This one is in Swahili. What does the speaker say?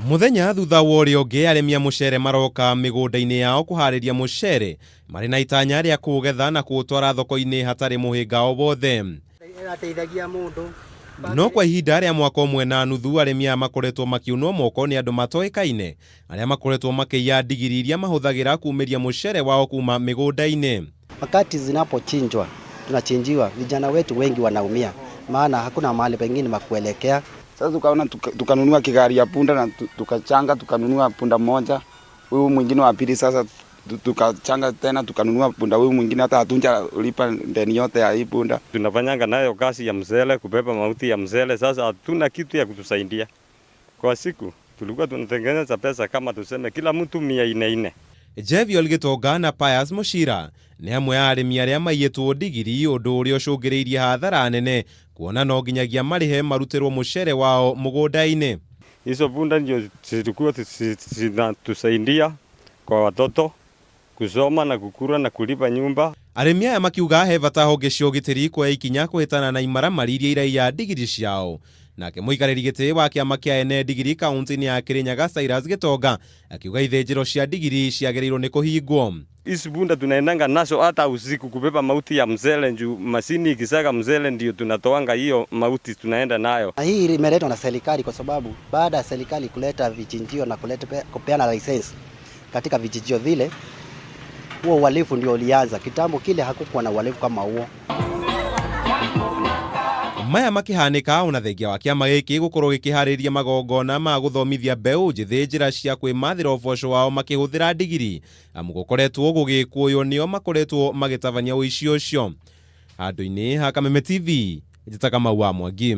Muthenya thutha wa ũrĩa ũngĩ arĩmi a mũcere maroka mĩgũnda-inĩ yao kũharĩria mũcere marĩ na itanya rĩa kũgetha na kũũtwara thoko-inĩ hatarĩ mũhĩnga o wothe. No kwa ihinda rĩa mwaka ũmwe na nuthu arĩmi aya makoretwo makiunwo moko nĩ andũ matoĩkaine arĩa makoretwo makĩiya ndigiri iria mahũthagĩra kumĩria mũcere wao kuma mĩgũnda-inĩ. Wakati zinapochinjwa tunachinjiwa, vijana wetu wengi wanaumia, maana hakuna mahali pengine makuelekea. Sasa tukaona tukanunua kigari ya punda na tukachanga, tukanunua punda moja, huyu mwingine wa pili. Sasa tukachanga tena tukanunua punda huyu mwingine, hata hatunja lipa ndeni yote ya hii punda. Tunafanyanga nayo kazi ya mzele, kubeba mauti ya mzele. Sasa hatuna kitu ya kutusaidia. Kwa siku tulikuwa tunatengeneza pesa kama tuseme kila mtu 400. Jeviol Gitonga na Pius Muchira nĩ amwe ya arĩmi arĩa maiyĩtwo ndigiri, ũndũ ũrĩa ũcũngĩrĩirie hathara nene, kuona no nginyagia marĩhe marutĩrwo mũcere wao mũgũnda-inĩ. Hizo punda ndio zilikuwa zinatusaidia kwa watoto kusoma na kukura na kulipa nyumba. Arĩmi aya makiuga he bata honge cia ũgitĩri kuoya ikinya kũhĩtana na imaramari iria iraiya ndigiri ciao. Nake mũikarĩri gĩtĩ wa kĩama kĩa ene ndigiri kaunti-inĩ ya Kirinyaga Cyrus Gitonga akiuga ithĩnjĩro cia ndigiri ciagĩrĩirwo nĩ kũhingwo. Hizi punda tunaendanga nazo hata usiku kubeba mauti ya mzele, njuu masini ikisaga mzele ndio tunatoanga hiyo mauti tunaenda nayo. Hii imeletwa na serikali kwa sababu baada ya serikali kuleta vichinjio na kupeana license katika vichinjio vile, huo uhalifu ndio ulianza. Kitambo kile hakukuwa na uhalifu kama huo. Maya makĩhanĩka ona thengia wa kĩama gĩkĩ gũkorwo gĩkĩharĩria magongona ma gũthomithia mbeũ njĩthĩ njĩra cia kwĩmathĩra ũboco wao makĩhũthĩra ndigiri, amu gũkoretwo gũgĩkũywo nĩo makoretwo magĩtabania ũici ũcio. Handũ-inĩ ha Kameme TV, njĩtaga Kamau wa Mwangi.